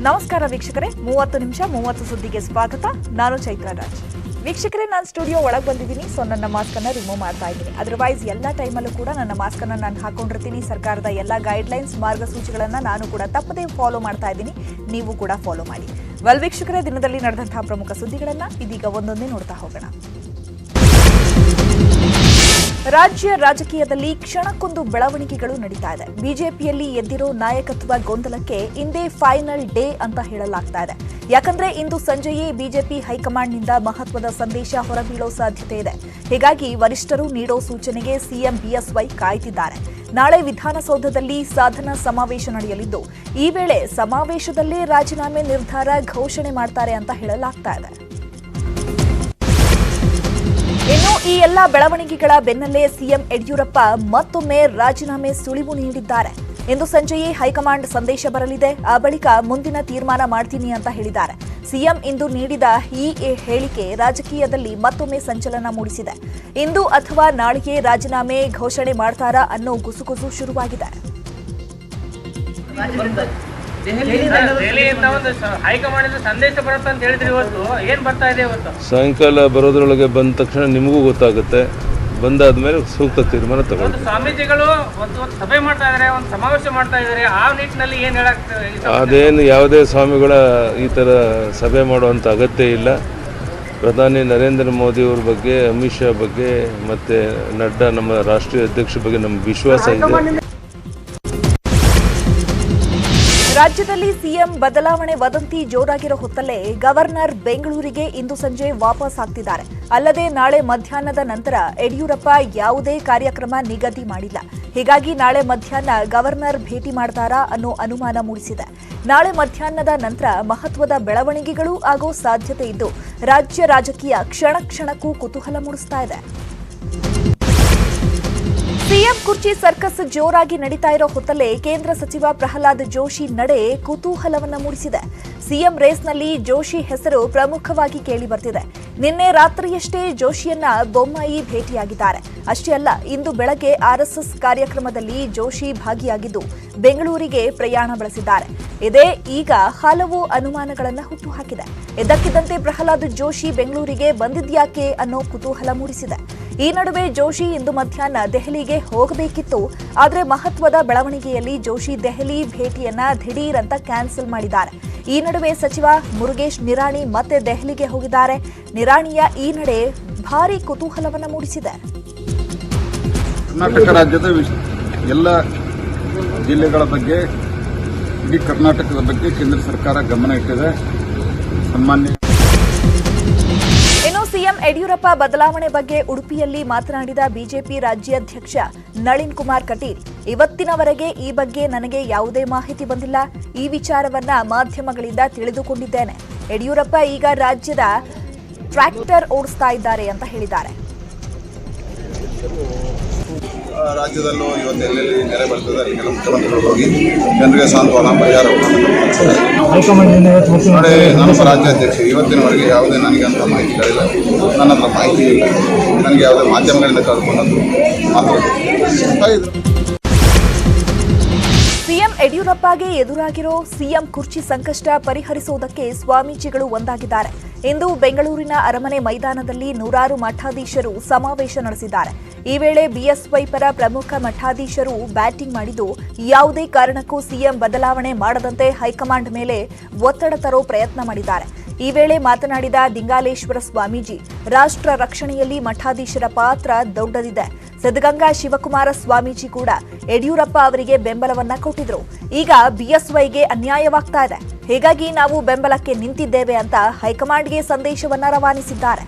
ನಮಸ್ಕಾರ ವೀಕ್ಷಕರೇ, 30 ನಿಮಿಷ 30 ಸುದ್ದಿಗೆ ಸ್ವಾಗತ. ನಾನು ಚೈತ್ರ ರಾಜ್. ವೀಕ್ಷಕರೇ, ನಾನು ಸ್ಟುಡಿಯೋ ಒಳಗೆ ಬಂದಿದ್ದೀನಿ. ಸೊ ನನ್ನ ಮಾಸ್ಕ್ ಅನ್ನು ರಿಮೂವ್ ಮಾಡ್ತಾ ಇದ್ದೀನಿ. ಅದರ್ವೈಸ್ ಎಲ್ಲ ಟೈಮಲ್ಲೂ ಕೂಡ ನನ್ನ ಮಾಸ್ಕ್ ಅನ್ನು ನಾನು ಹಾಕೊಂಡಿರ್ತೀನಿ. ಸರ್ಕಾರದ ಎಲ್ಲ ಗೈಡ್ಲೈನ್ಸ್ ಮಾರ್ಗಸೂಚಿಗಳನ್ನು ನಾನು ಕೂಡ ತಪ್ಪದೇ ಫಾಲೋ ಮಾಡ್ತಾ ಇದ್ದೀನಿ. ನೀವು ಕೂಡ ಫಾಲೋ ಮಾಡಿ. ವೀಕ್ಷಕರೇ, ದಿನದಲ್ಲಿ ನಡೆದಂತಹ ಪ್ರಮುಖ ಸುದ್ದಿಗಳನ್ನು ಇದೀಗ ಒಂದೊಂದೇ ನೋಡ್ತಾ ಹೋಗೋಣ. ರಾಜ್ಯ ರಾಜಕೀಯದಲ್ಲಿ ಕ್ಷಣಕ್ಕೊಂದು ಬೆಳವಣಿಗೆಗಳು ನಡೀತಾ ಇದೆ. ಬಿಜೆಪಿಯಲ್ಲಿ ಎದ್ದಿರೋ ನಾಯಕತ್ವ ಗೊಂದಲಕ್ಕೆ ಇಂದೇ ಫೈನಲ್ ಡೇ ಅಂತ ಹೇಳಲಾಗ್ತಾ ಇದೆ. ಯಾಕಂದ್ರೆ ಇಂದು ಸಂಜೆಯೇ ಬಿಜೆಪಿ ಹೈಕಮಾಂಡ್ನಿಂದ ಮಹತ್ವದ ಸಂದೇಶ ಹೊರಬೀಳೋ ಸಾಧ್ಯತೆ ಇದೆ. ಹೀಗಾಗಿ ವರಿಷ್ಠರು ನೀಡೋ ಸೂಚನೆಗೆ ಸಿಎಂ ಬಿಎಸ್ವೈ ಕಾಯ್ತಿದ್ದಾರೆ. ನಾಳೆ ವಿಧಾನಸೌಧದಲ್ಲಿ ಸಾಧನಾ ಸಮಾವೇಶ ನಡೆಯಲಿದ್ದು, ಈ ವೇಳೆ ಸಮಾವೇಶದಲ್ಲೇ ರಾಜೀನಾಮೆ ನಿರ್ಧಾರ ಘೋಷಣೆ ಮಾಡ್ತಾರೆ ಅಂತ ಹೇಳಲಾಗ್ತಾ ಇದೆ. ಇನ್ನು ಈ ಎಲ್ಲ ಬೆಳವಣಿಗೆಗಳ ಬೆನ್ನಲ್ಲೇ ಸಿಎಂ ಯಡಿಯೂರಪ್ಪ ಮತ್ತೊಮ್ಮೆ ರಾಜೀನಾಮೆ ಸುಳಿವು ನೀಡಿದ್ದಾರೆ. ಇಂದು ಸಂಜೆಯೇ ಹೈಕಮಾಂಡ್ ಸಂದೇಶ ಬರಲಿದೆ. ಆ ಬಳಿಕ ಮುಂದಿನ ತೀರ್ಮಾನ ಮಾಡ್ತೀನಿ ಅಂತ ಹೇಳಿದ್ದಾರೆ. ಸಿಎಂ ಇಂದು ನೀಡಿದ ಈ ಹೇಳಿಕೆ ರಾಜಕೀಯದಲ್ಲಿ ಮತ್ತೊಮ್ಮೆ ಸಂಚಲನ ಮೂಡಿಸಿದೆ. ಇಂದು ಅಥವಾ ನಾಳೆಯೇ ರಾಜೀನಾಮೆ ಘೋಷಣೆ ಮಾಡ್ತಾರಾ ಅನ್ನೋ ಗುಸುಗುಸು ಶುರುವಾಗಿದೆ. ಸಾಯಂಕಾಲ ಬರೋದ್ರೊಳಗೆ ಬಂದ ತಕ್ಷಣ ನಿಮಗೂ ಗೊತ್ತಾಗುತ್ತೆ. ಬಂದಾದ್ಮೇಲೆ ಸೂಕ್ತ ತೀರ್ಮಾನ ತಗೊಳ್ತೀವಿ. ಸ್ವಾಮೀಜಿಗಳು ಸಭೆ ಮಾಡ್ತಾ ಇದ್ದಾರೆ, ಒಂದು ಸಮಾವೇಶ ಮಾಡ್ತಾ ಇದ್ದಾರೆ. ಆ ನಿಟ್ಟಿನಲ್ಲಿ ಏನು ಹೇಳಕ್ಕೆ ಅದೇನು ಯಾವುದೇ ಸ್ವಾಮಿಗಳ ಈ ಥರ ಸಭೆ ಮಾಡುವಂಥ ಅಗತ್ಯ ಇಲ್ಲ. ಪ್ರಧಾನಿ ನರೇಂದ್ರ ಮೋದಿ ಅವ್ರ ಬಗ್ಗೆ, ಅಮಿತ್ ಶಾ ಬಗ್ಗೆ ಮತ್ತು ನಡ್ಡಾ ನಮ್ಮ ರಾಷ್ಟ್ರೀಯ ಅಧ್ಯಕ್ಷರ ಬಗ್ಗೆ ನಮ್ಗೆ ವಿಶ್ವಾಸ ಇದೆ. ರಾಜ್ಯದಲ್ಲಿ ಸಿಎಂ ಬದಲಾವಣೆ ವದಂತಿ ಜೋರಾಗಿರೋ ಹೊತ್ತಲ್ಲೇ ಗವರ್ನರ್ ಬೆಂಗಳೂರಿಗೆ ಇಂದು ಸಂಜೆ ವಾಪಸ್ ಆಗ್ತಿದ್ದಾರೆ. ಅಲ್ಲದೆ ನಾಳೆ ಮಧ್ಯಾಹ್ನದ ನಂತರ ಯಡಿಯೂರಪ್ಪ ಯಾವುದೇ ಕಾರ್ಯಕ್ರಮ ನಿಗದಿ ಮಾಡಿಲ್ಲ. ಹೀಗಾಗಿ ನಾಳೆ ಮಧ್ಯಾಹ್ನ ಗವರ್ನರ್ ಭೇಟಿ ಮಾಡ್ತಾರಾ ಅನ್ನೋ ಅನುಮಾನ ಮೂಡಿಸಿದೆ. ನಾಳೆ ಮಧ್ಯಾಹ್ನದ ನಂತರ ಮಹತ್ವದ ಬೆಳವಣಿಗೆಗಳು ಆಗೋ ಸಾಧ್ಯತೆ ಇದ್ದು, ರಾಜ್ಯ ರಾಜಕೀಯ ಕ್ಷಣ ಕ್ಷಣಕ್ಕೂ ಕುತೂಹಲ ಮೂಡಿಸ್ತಾ ಇದೆ. ಸಿಎಂ ಕುರ್ಚಿ ಸರ್ಕಸ್ ಜೋರಾಗಿ ನಡೀತಾ ಇರೋ ಹೊತ್ತಲ್ಲೇ ಕೇಂದ್ರ ಸಚಿವ ಪ್ರಹ್ಲಾದ್ ಜೋಶಿ ನಡೆ ಕುತೂಹಲವನ್ನ ಮೂಡಿಸಿದೆ. ಸಿಎಂ ರೇಸ್ನಲ್ಲಿ ಜೋಶಿ ಹೆಸರು ಪ್ರಮುಖವಾಗಿ ಕೇಳಿ ಬರ್ತಿದೆ. ನಿನ್ನೆ ರಾತ್ರಿಯಷ್ಟೇ ಜೋಶಿಯನ್ನ ಬೊಮ್ಮಾಯಿ ಭೇಟಿಯಾಗಿದ್ದಾರೆ. ಅಷ್ಟೇ ಅಲ್ಲ, ಇಂದು ಬೆಳಗ್ಗೆ ಆರ್ಎಸ್ಎಸ್ ಕಾರ್ಯಕ್ರಮದಲ್ಲಿ ಜೋಶಿ ಭಾಗಿಯಾಗಿದ್ದು ಬೆಂಗಳೂರಿಗೆ ಪ್ರಯಾಣ ಬೆಳೆಸಿದ್ದಾರೆ. ಇದೇ ಈಗ ಹಲವು ಅನುಮಾನಗಳನ್ನು ಹುಟ್ಟುಹಾಕಿದೆ. ಇದ್ದಕ್ಕಿದ್ದಂತೆ ಪ್ರಹ್ಲಾದ್ ಜೋಶಿ ಬೆಂಗಳೂರಿಗೆ ಬಂದಿದ್ಯಾಕೆ ಅನ್ನೋ ಕುತೂಹಲ ಮೂಡಿಸಿದೆ. ಈ ನಡುವೆ ಜೋಶಿ ಇಂದು ಮಧ್ಯಾಹ್ನ ದೆಹಲಿಗೆ ಹೋಗಬೇಕಿತ್ತು. ಆದರೆ ಮಹತ್ವದ ಬೆಳವಣಿಗೆಯಲ್ಲಿ ಜೋಶಿ ದೆಹಲಿ ಭೇಟಿಯನ್ನ ದಿಢೀರ್ ಅಂತ ಕ್ಯಾನ್ಸಲ್ ಮಾಡಿದ್ದಾರೆ. ಈ ನಡುವೆ ಸಚಿವ ಮುರುಗೇಶ್ ನಿರಾಣಿ ಮತ್ತೆ ದೆಹಲಿಗೆ ಹೋಗಿದ್ದಾರೆ. ನಿರಾಣಿಯ ಈ ನಡೆ ಭಾರೀ ಕುತೂಹಲವನ್ನ ಮೂಡಿಸಿದೆ. ಕರ್ನಾಟಕ ರಾಜ್ಯದ ಎಲ್ಲ ಜಿಲ್ಲೆಗಳ ಬಗ್ಗೆ, ಇಡೀ ಕರ್ನಾಟಕದ ಬಗ್ಗೆ ಕೇಂದ್ರ ಸರ್ಕಾರ ಗಮನ ಇಟ್ಟಿದೆ. ಸನ್ಮಾನ್ಯ ಇನ್ನು ಸಿಎಂ ಯಡಿಯೂರಪ್ಪ ಬದಲಾವಣೆ ಬಗ್ಗೆ ಉಡುಪಿಯಲ್ಲಿ ಮಾತನಾಡಿದ ಬಿಜೆಪಿ ರಾಜ್ಯಾಧ್ಯಕ್ಷ ನಳಿನ್ ಕುಮಾರ್ ಕಟೀಲ್, ಇವತ್ತಿನವರೆಗೆ ಈ ಬಗ್ಗೆ ನನಗೆ ಯಾವುದೇ ಮಾಹಿತಿ ಬಂದಿಲ್ಲ. ಈ ವಿಚಾರವನ್ನ ಮಾಧ್ಯಮಗಳಿಂದ ತಿಳಿದುಕೊಂಡಿದ್ದೇನೆ. ಯಡಿಯೂರಪ್ಪ ಈಗ ರಾಜ್ಯದ ಟ್ರ್ಯಾಕ್ಟರ್ ಓಡಿಸ್ತಾ ಇದ್ದಾರೆ ಅಂತ ಹೇಳಿದ್ದಾರೆ. ರಾಜ್ಯದಲ್ಲೂ ಇವತ್ತು ಎಲ್ಲೆಲ್ಲಿ ನೆರೆ ಬರ್ತದೆ ಅಲ್ಲಿಗೆಲ್ಲ ಮುಖ್ಯಮಂತ್ರಿಗಳು ಹೋಗಿ ಜನರಿಗೆ ಸಾಂತ್ವನ ಪರಿಹಾರ ನೋಡಿ. ನಮ್ಮ ರಾಜ್ಯಾಧ್ಯಕ್ಷ ಇವತ್ತಿನವರೆಗೆ ಯಾವುದೇ ನನಗೆ ಅಂತ ಮಾಹಿತಿಗಳಿಲ್ಲ. ನನ್ನ ಹತ್ರ ಮಾಹಿತಿ ಇಲ್ಲ. ನನಗೆ ಯಾವುದೇ ಮಾಧ್ಯಮಗಳಿಂದ ಕಳ್ಕೊಂಡದ್ದು ಮಾತ್ರ. ಸಿಎಂ ಯಡಿಯೂರಪ್ಪಗೆ ಎದುರಾಗಿರೋ ಸಿಎಂ ಕುರ್ಚಿ ಸಂಕಷ್ಟ ಪರಿಹರಿಸುವುದಕ್ಕೆ ಸ್ವಾಮೀಜಿಗಳು ಒಂದಾಗಿದ್ದಾರೆ. ಇಂದು ಬೆಂಗಳೂರಿನ ಅರಮನೆ ಮೈದಾನದಲ್ಲಿ ನೂರಾರು ಮಠಾಧೀಶರು ಸಮಾವೇಶ ನಡೆಸಿದ್ದಾರೆ. ಈ ವೇಳೆ ಬಿಎಸ್ವೈ ಪರ ಪ್ರಮುಖ ಮಠಾಧೀಶರು ಬ್ಯಾಟಿಂಗ್ ಮಾಡಿದ್ದು, ಯಾವುದೇ ಕಾರಣಕ್ಕೂ ಸಿಎಂ ಬದಲಾವಣೆ ಮಾಡದಂತೆ ಹೈಕಮಾಂಡ್ ಮೇಲೆ ಒತ್ತಡ ತರೋ ಪ್ರಯತ್ನ ಮಾಡಿದ್ದಾರೆ. ಈ ವೇಳೆ ಮಾತನಾಡಿದ ದಿಂಗಾಲೇಶ್ವರ ಸ್ವಾಮೀಜಿ, ರಾಷ್ಟ್ರ ರಕ್ಷಣೆಯಲ್ಲಿ ಮಠಾಧೀಶರ ಪಾತ್ರ ದೊಡ್ಡದಿದೆ. ಸಿದ್ಧಗಂಗಾ ಶಿವಕುಮಾರ ಸ್ವಾಮೀಜಿ ಕೂಡ ಯಡಿಯೂರಪ್ಪ ಅವರಿಗೆ ಬೆಂಬಲವನ್ನ ಕೊಟ್ಟಿದ್ರು. ಈಗ ಬಿಎಸ್ವೈಗೆ ಅನ್ಯಾಯವಾಗ್ತಾ ಇದೆ. ಹೀಗಾಗಿ ನಾವು ಬೆಂಬಲಕ್ಕೆ ನಿಂತಿದ್ದೇವೆ ಅಂತ ಹೈಕಮಾಂಡ್ಗೆ ಸಂದೇಶವನ್ನ ರವಾನಿಸಿದ್ದಾರೆ.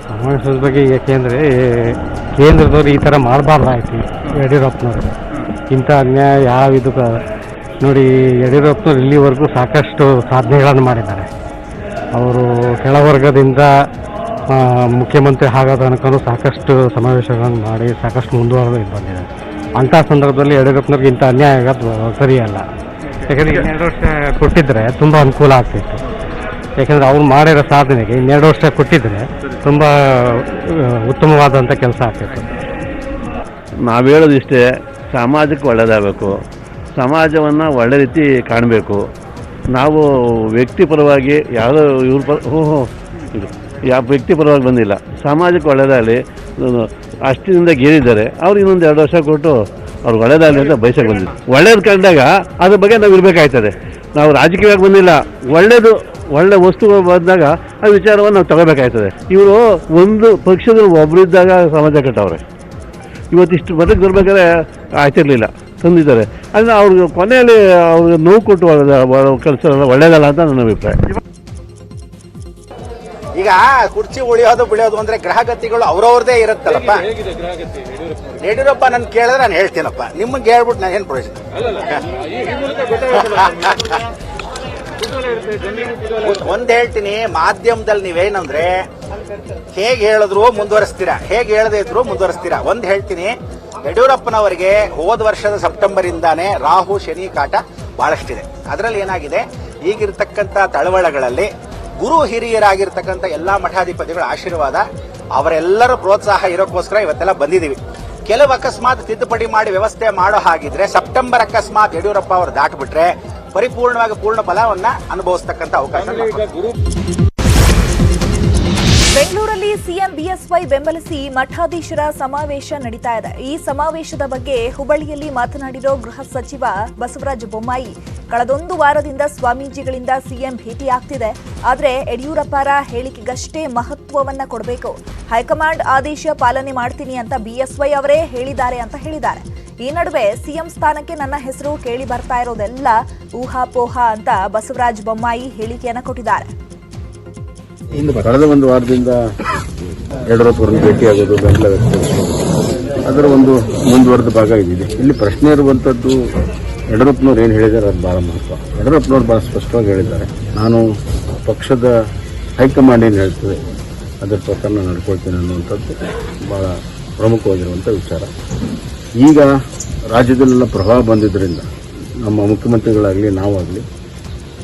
ಸಮಾವೇಶದ ಬಗ್ಗೆ ಯಾಕೆಂದರೆ ಕೇಂದ್ರದವರು ಈ ಥರ ಮಾಡಬಾರ್ದಾಯ್ತು. ಯಡಿಯೂರಪ್ಪನವರು ಇಂಥ ಅನ್ಯಾಯ ಯಾವ ಇದು ನೋಡಿ. ಯಡಿಯೂರಪ್ಪನವರು ಇಲ್ಲಿವರೆಗೂ ಸಾಕಷ್ಟು ಸಾಧನೆಗಳನ್ನು ಮಾಡಿದ್ದಾರೆ. ಅವರು ಕೆಳವರ್ಗದಿಂದ ಮುಖ್ಯಮಂತ್ರಿ ಆಗೋ ತನಕ ಸಾಕಷ್ಟು ಸಮಾವೇಶಗಳನ್ನು ಮಾಡಿ ಸಾಕಷ್ಟು ಮುಂದುವರೆದು ಬಂದಿದ್ದಾರೆ. ಅಂಥ ಸಂದರ್ಭದಲ್ಲಿ ಯಡಿಯೂರಪ್ಪನವ್ರಿಗೆ ಇಂಥ ಅನ್ಯಾಯ ಆಗೋದು ಸರಿಯಲ್ಲ. ಯಾಕಂದರೆ 2 ವರ್ಷ ಕೊಟ್ಟಿದ್ದರೆ ತುಂಬ ಅನುಕೂಲ ಆಗ್ತಿತ್ತು. ಯಾಕಂದರೆ ಅವ್ರು ಮಾಡಿರೋ ಸಾಧನೆಗೆ 2 ವರ್ಷ ಕೊಟ್ಟಿದ್ದರೆ ತುಂಬ ಉತ್ತಮವಾದಂಥ ಕೆಲಸ ಆಗ್ತಿತ್ತು. ನಾವು ಹೇಳೋದಿಷ್ಟೇ, ಸಮಾಜಕ್ಕೆ ಒಳ್ಳೆಯದಾಗಬೇಕು, ಸಮಾಜವನ್ನು ಒಳ್ಳೆ ರೀತಿ ಕಾಣಬೇಕು. ನಾವು ವ್ಯಕ್ತಿಪರವಾಗಿ ಯಾವುದೋ ಇವ್ರ ಇದು ಯಾವ ವ್ಯಕ್ತಿಪರವಾಗಿ ಬಂದಿಲ್ಲ, ಸಮಾಜಕ್ಕೆ ಒಳ್ಳೆಯದಾಗಲಿ ಅಷ್ಟಿನಿಂದ ಗೆದ್ದಿದ್ದಾರೆ. ಅವ್ರು ಇನ್ನೊಂದು 2 ವರ್ಷ ಕೊಟ್ಟು ಅವ್ರಿಗೆ ಒಳ್ಳೆಯದಾಗಲಿ ಅಂತ ಬಯಸಕ್ಕೆ ಬಂದಿದ್ದು. ಒಳ್ಳೇದು ಕಂಡಾಗ ಅದ್ರ ಬಗ್ಗೆ ನಾವು ಇರಬೇಕಾಯ್ತದೆ. ನಾವು ರಾಜಕೀಯವಾಗಿ ಬಂದಿಲ್ಲ, ಒಳ್ಳೆ ವಸ್ತುಗಳು ಬಂದಾಗ ಆ ವಿಚಾರವನ್ನು ನಾವು ತಗೋಬೇಕಾಯ್ತದೆ. ಇವರು ಒಂದು ಪಕ್ಷದಲ್ಲಿ ಒಬ್ಬರಿದ್ದಾಗ ಸಮಾಜ ಕಟ್ಟವ್ರೆ, ಇವತ್ತಿಷ್ಟು ಬದುಕು ಬರ್ಬೇಕಾದ್ರೆ ಆಯ್ತಿರಲಿಲ್ಲ, ತಂದಿದ್ದಾರೆ. ಅಂದರೆ ಅವ್ರಿಗೆ ಕೊನೆಯಲ್ಲಿ ಅವ್ರಿಗೆ ನೋವು ಕೊಟ್ಟು ಕೆಲಸ ಒಳ್ಳೇದಲ್ಲ ಅಂತ ನನ್ನ ಅಭಿಪ್ರಾಯ. ಈಗ ಕುರ್ಚಿ ಉಳಿಯೋದು ಬಿಳಿಯೋದು ಅಂದ್ರೆ ಗ್ರಹಗತಿಗಳು ಅವ್ರವ್ರದೇ ಇರುತ್ತಲ್ಲಪ್ಪ. ಯಡಿಯೂರಪ್ಪ ನನ್ ಕೇಳಿದ್ರೆ ನಾನು ಹೇಳ್ತೀನಪ್ಪ, ನಿಮಗೆ ಹೇಳ್ಬಿಟ್ಟು ನಾನು ಏನು ಪ್ರಯೋಜನ? ಒಂದ್ ಹೇಳ್ತೀನಿ, ಮಾಧ್ಯಮದಲ್ಲಿ ನೀವೇನಂದ್ರೆ ಹೇಗೆ ಹೇಳಿದ್ರು ಮುಂದುವರಿಸ್ತೀರಾ, ಹೇಗೆ ಹೇಳದೇ ಇದ್ರು ಮುಂದುವರಿಸ್ತೀರಾ. ಒಂದ್ ಹೇಳ್ತೀನಿ, ಯಡಿಯೂರಪ್ಪನವರಿಗೆ ಹೋದ ವರ್ಷದ ಸೆಪ್ಟೆಂಬರ್ ಇಂದಾನೆ ರಾಹು ಶನಿ ಕಾಟ ಬಹಳಷ್ಟಿದೆ. ಅದರಲ್ಲಿ ಏನಾಗಿದೆ, ಈಗಿರ್ತಕ್ಕಂಥ ತಳವಳಗಳಲ್ಲಿ ಗುರು ಹಿರಿಯರಾಗಿರ್ತಕ್ಕಂಥ ಎಲ್ಲಾ ಮಠಾಧಿಪತಿಗಳ ಆಶೀರ್ವಾದ, ಅವರೆಲ್ಲರ ಪ್ರೋತ್ಸಾಹ ಇರೋಕ್ಕೋಸ್ಕರ ಇವತ್ತೆಲ್ಲ ಬಂದಿದ್ದೀವಿ. ಕೆಲವು ಅಕಸ್ಮಾತ್ ತಿದ್ದುಪಡಿ ಮಾಡಿ ವ್ಯವಸ್ಥೆ ಮಾಡೋ ಹಾಗಿದ್ರೆ ಸೆಪ್ಟೆಂಬರ್ ಅಕಸ್ಮಾತ್ ಯಡಿಯೂರಪ್ಪ ಅವರು ದಾಟ್ಬಿಟ್ರೆ ಪರಿಪೂರ್ಣವಾಗಿ ಪೂರ್ಣ ಫಲವನ್ನ ಅನುಭವಿಸತಕ್ಕಂಥ ಅವಕಾಶ. ಬೆಂಗಳೂರಲ್ಲಿ ಸಿಎಂ ಬಿಎಸ್ವೈ ಬೆಂಬಲಿಸಿ ಮಠಾಧೀಶರ ಸಮಾವೇಶ ನಡೀತಾ ಇದೆ. ಈ ಸಮಾವೇಶದ ಬಗ್ಗೆ ಹುಬ್ಬಳ್ಳಿಯಲ್ಲಿ ಮಾತನಾಡಿರೋ ಗೃಹ ಸಚಿವ ಬಸವರಾಜ ಬೊಮ್ಮಾಯಿ, ಕಳೆದೊಂದು ವಾರದಿಂದ ಸ್ವಾಮೀಜಿಗಳಿಂದ ಸಿಎಂ ಭೇಟಿಯಾಗ್ತಿದೆ, ಆದರೆ ಯಡಿಯೂರಪ್ಪರ ಹೇಳಿಕೆಗಷ್ಟೇ ಮಹತ್ವವನ್ನ ಕೊಡಬೇಕು. ಹೈಕಮಾಂಡ್ ಆದೇಶ ಪಾಲನೆ ಮಾಡ್ತೀನಿ ಅಂತ ಬಿಎಸ್ವೈ ಅವರೇ ಹೇಳಿದ್ದಾರೆ ಅಂತ ಹೇಳಿದ್ದಾರೆ. ಈ ನಡುವೆ ಸಿಎಂ ಸ್ಥಾನಕ್ಕೆ ನನ್ನ ಹೆಸರು ಕೇಳಿ ಬರ್ತಾ ಇರೋದೆಲ್ಲ ಊಹಾಪೋಹ ಅಂತ ಬಸವರಾಜ ಬೊಮ್ಮಾಯಿ ಹೇಳಿಕೆಯನ್ನ ಕೊಟ್ಟಿದ್ದಾರೆ. ಕಳೆದ ಒಂದು ವಾರದಿಂದ ಯಡಿಯೂರಪ್ಪರನ್ನು ಭೇಟಿಯಾಗೋದು, ಬೆಂಬಲ ವ್ಯಕ್ತಪಡಿಸೋದು, ಅದರ ಒಂದು ಮುಂದುವರೆದ ಭಾಗ ಇದಿದೆ. ಇಲ್ಲಿ ಪ್ರಶ್ನೆ ಇರುವಂಥದ್ದು ಯಡಿಯೂರಪ್ಪನವ್ರು ಏನು ಹೇಳಿದ್ದಾರೆ ಅದು ಭಾಳ ಮಹತ್ವ. ಯಡಿಯೂರಪ್ಪನವ್ರು ಭಾಳ ಸ್ಪಷ್ಟವಾಗಿ ಹೇಳಿದ್ದಾರೆ, ನಾನು ಪಕ್ಷದ ಹೈಕಮಾಂಡ್ ಏನು ಹೇಳ್ತದೆ ಅದರ ಪ್ರಕಾರ ನಾನು ನಡ್ಕೊಳ್ತೀನಿ ಅನ್ನುವಂಥದ್ದು ಭಾಳ ಪ್ರಮುಖವಾಗಿರುವಂಥ ವಿಚಾರ. ಈಗ ರಾಜ್ಯದಲ್ಲೆಲ್ಲ ಪ್ರವಾಹ ಬಂದಿದ್ದರಿಂದ ನಮ್ಮ ಮುಖ್ಯಮಂತ್ರಿಗಳಾಗಲಿ ನಾವಾಗಲಿ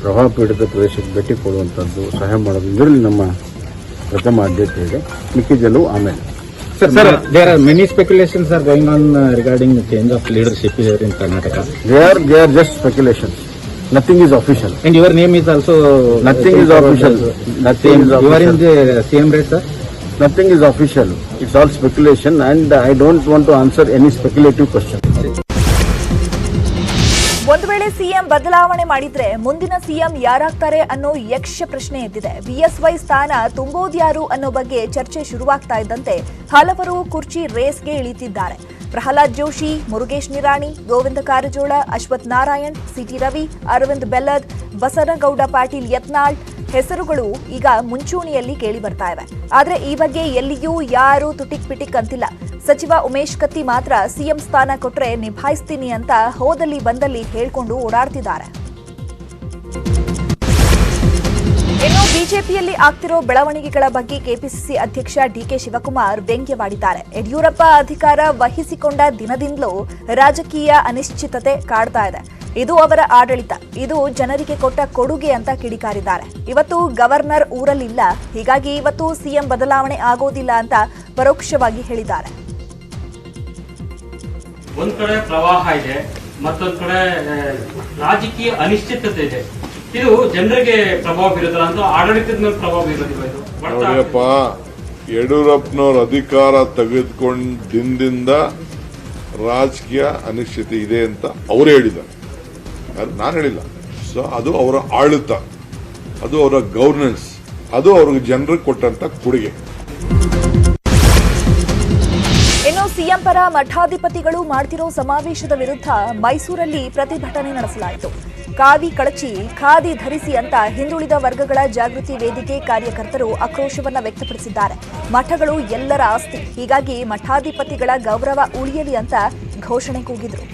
ಪ್ರವಾಹ ಪೀಡಿತ ಪ್ರದೇಶಕ್ಕೆ ಭೇಟಿ ಕೊಡುವಂಥದ್ದು, ಸಹಾಯ ಮಾಡೋದು, ಇದರಲ್ಲಿ ನಮ್ಮ ಪ್ರಥಮ ಆದ್ಯತೆ ಇದೆ. ಮಿಕ್ಕಿದೆಲ್ಲವೂ ಆಮೇಲೆ. Sir, there are many speculations are going on regarding the change of leadership here in Karnataka. They are just speculations. Nothing is official. And your name is also... Nothing is official. Nothing is official. You are in the CM race, sir? Nothing is official. It's all speculation, and I don't want to answer any speculative question. ಒಂದು ವೇಳೆ CM ಬದಲಾವಣೆ ಮಾಡಿದ್ರೆ ಮುಂದಿನ CM ಯಾರಾಗ್ತಾರೆ ಅನ್ನೋ ಯಕ್ಷ ಪ್ರಶ್ನೆ ಎದ್ದಿದೆ. BSY ಸ್ಥಾನ ತುಂಬೋದ್ಯಾರು ಅನ್ನೋ ಬಗ್ಗೆ ಚರ್ಚೆ ಶುರುವಾಗ್ತಾ ಇದ್ದಂತೆ ಹಲವರು ಕುರ್ಚಿ ರೇಸ್ಗೆ ಇಳಿತಿದ್ದಾರೆ. ಪ್ರಹ್ಲಾದ್ ಜೋಶಿ, ಮುರುಗೇಶ್ ನಿರಾಣಿ, ಗೋವಿಂದ ಕಾರಜೋಳ, ಅಶ್ವಥ್ ನಾರಾಯಣ್, ಸಿಟಿ ರವಿ, ಅರವಿಂದ್ ಬೆಲ್ಲದ್, ಬಸನಗೌಡ ಪಾಟೀಲ್ ಯತ್ನಾಳ್ ಹೆಸರುಗಳು ಈಗ ಮುಂಚೂಣಿಯಲ್ಲಿ ಕೇಳಿ ಬರ್ತಾ ಇವೆ. ಆದ್ರೆ ಈ ಬಗ್ಗೆ ಎಲ್ಲಿಯೂ ಯಾರು ತುಟಿಕ್ ಪಿಟಿಕ್ ಅಂತಿಲ್ಲ. ಸಚಿವ ಉಮೇಶ್ ಕತ್ತಿ ಮಾತ್ರ ಸಿಎಂ ಸ್ಥಾನ ಕೊಟ್ರೆ ನಿಭಾಯಿಸ್ತೀನಿ ಅಂತ ಹೋದಲ್ಲಿ ಬಂದಲ್ಲಿ ಹೇಳ್ಕೊಂಡು ಓಡಾಡ್ತಿದ್ದಾರೆ. ಇನ್ನು ಬಿಜೆಪಿಯಲ್ಲಿ ಆಗ್ತಿರೋ ಬೆಳವಣಿಗೆಗಳ ಬಗ್ಗೆ ಕೆಪಿಸಿಸಿ ಅಧ್ಯಕ್ಷ ಡಿಕೆ ಶಿವಕುಮಾರ್ ವ್ಯಂಗ್ಯವಾಡಿದ್ದಾರೆ. ಯಡಿಯೂರಪ್ಪ ಅಧಿಕಾರ ವಹಿಸಿಕೊಂಡ ದಿನದಿಂದಲೂ ರಾಜಕೀಯ ಅನಿಶ್ಚಿತತೆ ಕಾಡ್ತಾ ಇದೆ. ಇದು ಅವರ ಆಡಳಿತ, ಇದು ಜನರಿಗೆ ಕೊಟ್ಟ ಕೊಡುಗೆ ಅಂತ ಕಿಡಿಕಾರಿದ್ದಾರೆ. ಇವತ್ತು ಗವರ್ನರ್ ಊರಲ್ಲಿಲ್ಲ, ಹೀಗಾಗಿ ಇವತ್ತು ಸಿಎಂ ಬದಲಾವಣೆ ಆಗೋದಿಲ್ಲ ಅಂತ ಪರೋಕ್ಷವಾಗಿ ಹೇಳಿದ್ದಾರೆ. ಒಂದ್ ಕಡೆ ಪ್ರವಾಹ ಇದೆ, ಮತ್ತೊಂದ್ ಕಡೆ ರಾಜಕೀಯ ಅನಿಶ್ಚಿತತೆ ಇದೆ. ಇದು ಜನರಿಗೆ ಪ್ರಭಾವ ಬೀರುತ್ತಲ್ಲ ಅಂತ ಆಡಳಿತದ ಮೇಲೆ ಪ್ರಭಾವ ಬೀರೋದಿಲ್ಲ. ಇದು ನೋಡಿಯಪ್ಪ, ಯಡಿಯೂರಪ್ಪನವ್ರ ಅಧಿಕಾರ ತೆಗೆದುಕೊಂಡ ದಿನದಿಂದ ರಾಜಕೀಯ ಅನಿಶ್ಚಿತೆ ಇದೆ ಅಂತ ಅವರೇ ಹೇಳಿದ್ದಾರೆ, ನಾನು ಹೇಳಿಲ್ಲ. ಸೊ ಅದು ಅವರ ಆಡಳಿತ, ಅದು ಅವರ ಗವರ್ನೆನ್ಸ್, ಅದು ಅವ್ರಿಗೆ ಜನರಿಗೆ ಕೊಟ್ಟಂತ ಕೊಡುಗೆ. ಇನ್ನು ಸಿಎಂ ಪರ ಮಠಾಧಿಪತಿಗಳು ಮಾಡ್ತಿರೋ ಸಮಾವೇಶದ ವಿರುದ್ಧ ಮೈಸೂರಲ್ಲಿ ಪ್ರತಿಭಟನೆ ನಡೆಸಲಾಯಿತು. ಕಾವಿ ಕಳಚಿ, ಖಾದಿ ಧರಿಸಿ ಅಂತ ಹಿಂದುಳಿದ ವರ್ಗಗಳ ಜಾಗೃತಿ ವೇದಿಕೆ ಕಾರ್ಯಕರ್ತರು ಆಕ್ರೋಶವನ್ನ ವ್ಯಕ್ತಪಡಿಸಿದ್ದಾರೆ. ಮಠಗಳು ಎಲ್ಲರ ಆಸ್ತಿ, ಹೀಗಾಗಿ ಮಠಾಧಿಪತಿಗಳ ಗೌರವ ಉಳಿಯಲಿ ಅಂತ ಘೋಷಣೆ ಕೂಗಿದ್ರು.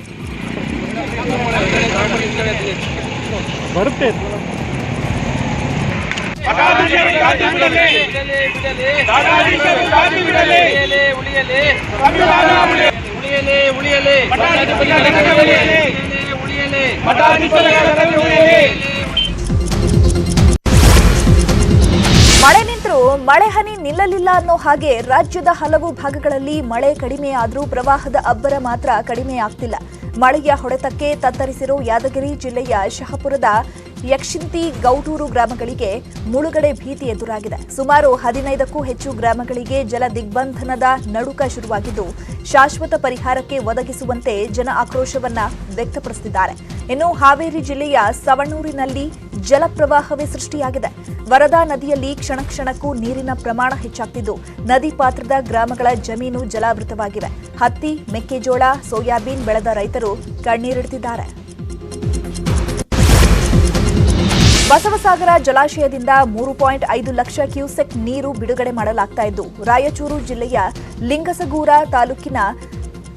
ಮಳೆ ನಿಂತ ಆದ್ರೂ ಮಳೆ ಹನಿ ನಿಲ್ಲಲಿಲ್ಲ ಅನ್ನೋ ಹಾಗೆ ರಾಜ್ಯದ ಹಲವು ಭಾಗಗಳಲ್ಲಿ ಮಳೆ ಕಡಿಮೆ ಆದ್ರೂ ಪ್ರವಾಹದ ಅಬ್ಬರ ಮಾತ್ರ ಕಡಿಮೆ ಆಗ್ತಿಲ್ಲ. ಮಳೆಯ ಹೊಡೆತಕ್ಕೆ ತತ್ತರಿಸಿರೋ ಯಾದಗಿರಿ ಜಿಲ್ಲೆಯ ಶಹಾಪುರದ ಯಕ್ಷಿಂತಿ ಗೌಟೂರು ಗ್ರಾಮಗಳಿಗೆ ಮುಳುಗಡೆ ಭೀತಿ ಎದುರಾಗಿದೆ. ಸುಮಾರು 15ಕ್ಕೂ ಹೆಚ್ಚು ಗ್ರಾಮಗಳಿಗೆ ಜಲ ದಿಗ್ಬಂಧನದ ನಡುಕ ಶುರುವಾಗಿದ್ದು, ಶಾಶ್ವತ ಪರಿಹಾರಕ್ಕೆ ಒದಗಿಸುವಂತೆ ಜನ ಆಕ್ರೋಶವನ್ನ ವ್ಯಕ್ತಪಡಿಸಿದ್ದಾರೆ. ಇನ್ನು ಹಾವೇರಿ ಜಿಲ್ಲೆಯ ಸವಣೂರಿನಲ್ಲಿ ಜಲಪ್ರವಾಹವೇ ಸೃಷ್ಟಿಯಾಗಿದೆ. ವರದಾ ನದಿಯಲ್ಲಿ ಕ್ಷಣ ಕ್ಷಣಕ್ಕೂ ನೀರಿನ ಪ್ರಮಾಣ ಹೆಚ್ಚಾಗ್ತಿದ್ದು, ನದಿ ಪಾತ್ರದ ಗ್ರಾಮಗಳ ಜಮೀನು ಜಲಾವೃತವಾಗಿವೆ. ಹತ್ತಿ, ಮೆಕ್ಕೆಜೋಳ, ಸೋಯಾಬೀನ್ ಬೆಳೆದ ರೈತರು ಕಣ್ಣೀರಿಡ್ತಿದ್ದಾರೆ. ಬಸವಸಾಗರ ಜಲಾಶಯದಿಂದ 3.5 ಲಕ್ಷ ಕ್ಯೂಸೆಕ್ ನೀರು ಬಿಡುಗಡೆ ಮಾಡಲಾಗ್ತಾ ಇದ್ದು, ರಾಯಚೂರು ಜಿಲ್ಲೆಯ ಲಿಂಗಸಗೂರ ತಾಲೂಕಿನ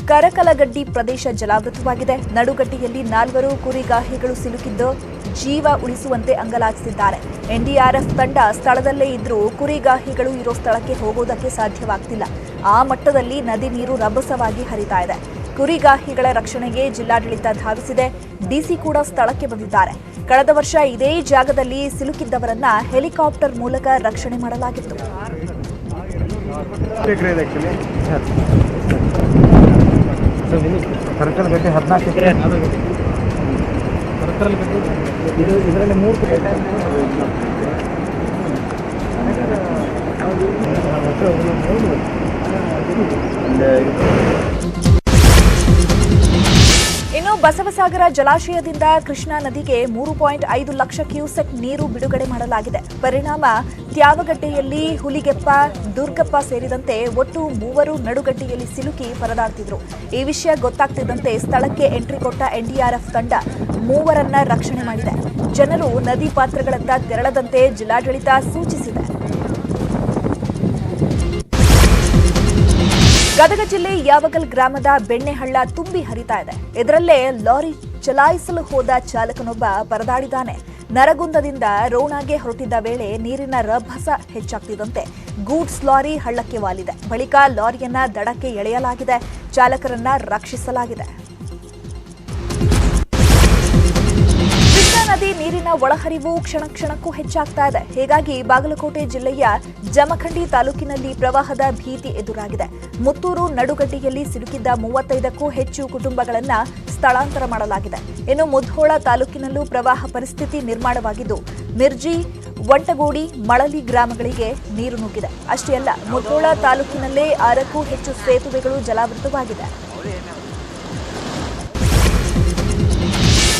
ಕರಕಲಗಡ್ಡಿ ಪ್ರದೇಶ ಜಲಾವೃತವಾಗಿದೆ. ನಡುಗಡ್ಡಿಯಲ್ಲಿ 4 ಕುರಿಗಾಹಿಗಳು ಸಿಲುಕಿದ್ದು ಜೀವ ಉಳಿಸುವಂತೆ ಅಂಗಲಾಚಿಸಿದ್ದಾರೆ. ಎನ್ಡಿಆರ್ಎಫ್ ತಂಡ ಸ್ಥಳದಲ್ಲೇ ಇದ್ರೂ ಕುರಿಗಾಹಿಗಳು ಇರೋ ಸ್ಥಳಕ್ಕೆ ಹೋಗೋದಕ್ಕೆ ಸಾಧ್ಯವಾಗ್ತಿಲ್ಲ. ಆ ಮಟ್ಟದಲ್ಲಿ ನದಿ ನೀರು ರಭಸವಾಗಿ ಹರಿತಾ ಇದೆ. ಕುರಿಗಾಹಿಗಳ ರಕ್ಷಣೆಗೆ ಜಿಲ್ಲಾಡಳಿತ ಧಾವಿಸಿದೆ. ಡಿಸಿ ಕೂಡ ಸ್ಥಳಕ್ಕೆ ಬಂದಿದ್ದಾರೆ. ಕಳೆದ ವರ್ಷ ಇದೇ ಜಾಗದಲ್ಲಿ ಸಿಲುಕಿದ್ದವರನ್ನ ಹೆಲಿಕಾಪ್ಟರ್ ಮೂಲಕ ರಕ್ಷಣೆ ಮಾಡಲಾಗಿತ್ತು. ಇನ್ನು ಬಸವಸಾಗರ ಜಲಾಶಯದಿಂದ ಕೃಷ್ಣಾ ನದಿಗೆ 3.5 ಲಕ್ಷ ಕ್ಯೂಸೆಕ್ ನೀರು ಬಿಡುಗಡೆ ಮಾಡಲಾಗಿದೆ. ಪರಿಣಾಮ ತ್ಯಾವಗಡ್ಡೆಯಲ್ಲಿ ಹುಲಿಗೆಪ್ಪ, ದುರ್ಗಪ್ಪ ಸೇರಿದಂತೆ ಒಟ್ಟು 3 ನಡುಗಡ್ಡೆಯಲ್ಲಿ ಸಿಲುಕಿ ಪರದಾಡ್ತಿದ್ರು. ಈ ವಿಷಯ ಗೊತ್ತಾಗ್ತಿದ್ದಂತೆ ಸ್ಥಳಕ್ಕೆ ಎಂಟ್ರಿ ಕೊಟ್ಟ ಎನ್ಡಿಆರ್ಎಫ್ ತಂಡ 3ರನ್ನ ರಕ್ಷಣೆ ಮಾಡಿದೆ. ಜನರು ನದಿ ಪಾತ್ರಗಳತ್ತ ತೆರಳದಂತೆ ಜಿಲ್ಲಾಡಳಿತ ಸೂಚಿಸಿದೆ. ಗದಗ ಜಿಲ್ಲೆ ಯಾವಗಲ್ ಗ್ರಾಮದ ಬೆಣ್ಣೆಹಳ್ಳ ತುಂಬಿ ಹರಿತಾ ಇದೆ. ಇದರಲ್ಲೇ ಲಾರಿ ಚಲಾಯಿಸಲು ಹೋದ ಚಾಲಕನೊಬ್ಬ ಪರದಾಡಿದ್ದಾನೆ. ನರಗುಂದದಿಂದ ರೋಣಾಗೆ ಹೊರಟಿದ್ದ ವೇಳೆ ನೀರಿನ ರಭಸ ಹೆಚ್ಚಾಗ್ತಿದ್ದಂತೆ ಗೂಡ್ಸ್ ಲಾರಿ ಹಳ್ಳಕ್ಕೆ ವಾಲಿದೆ. ಬಳಿಕ ಲಾರಿಯನ್ನ ದಡಕ್ಕೆ ಎಳೆಯಲಾಗಿದೆ. ಚಾಲಕರನ್ನ ರಕ್ಷಿಸಲಾಗಿದೆ. ನದಿ ನೀರಿನ ಒಳಹರಿವು ಕ್ಷಣ ಕ್ಷಣಕ್ಕೂ ಹೆಚ್ಚಾಗ್ತಾ ಇದೆ. ಹೀಗಾಗಿ ಬಾಗಲಕೋಟೆ ಜಿಲ್ಲೆಯ ಜಮಖಂಡಿ ತಾಲೂಕಿನಲ್ಲಿ ಪ್ರವಾಹದ ಭೀತಿ ಎದುರಾಗಿದೆ. ಮುತ್ತೂರು ನಡುಗಡ್ಡೆಯಲ್ಲಿ ಸಿಲುಕಿದ್ದ 35ಕ್ಕೂ ಹೆಚ್ಚು ಕುಟುಂಬಗಳನ್ನ ಸ್ಥಳಾಂತರ ಮಾಡಲಾಗಿದೆ. ಇನ್ನು ಮುಧೋಳ ತಾಲೂಕಿನಲ್ಲೂ ಪ್ರವಾಹ ಪರಿಸ್ಥಿತಿ ನಿರ್ಮಾಣವಾಗಿದ್ದು, ಮಿರ್ಜಿ, ವಂಟಗೋಡಿ, ಮಳಲಿ ಗ್ರಾಮಗಳಿಗೆ ನೀರು ನುಗ್ಗಿದೆ. ಅಷ್ಟೇ ಅಲ್ಲ, ಮುಧೋಳ ತಾಲೂಕಿನಲ್ಲೇ 6ಕ್ಕೂ ಹೆಚ್ಚು ಸೇತುವೆಗಳು ಜಲಾವೃತವಾಗಿದೆ.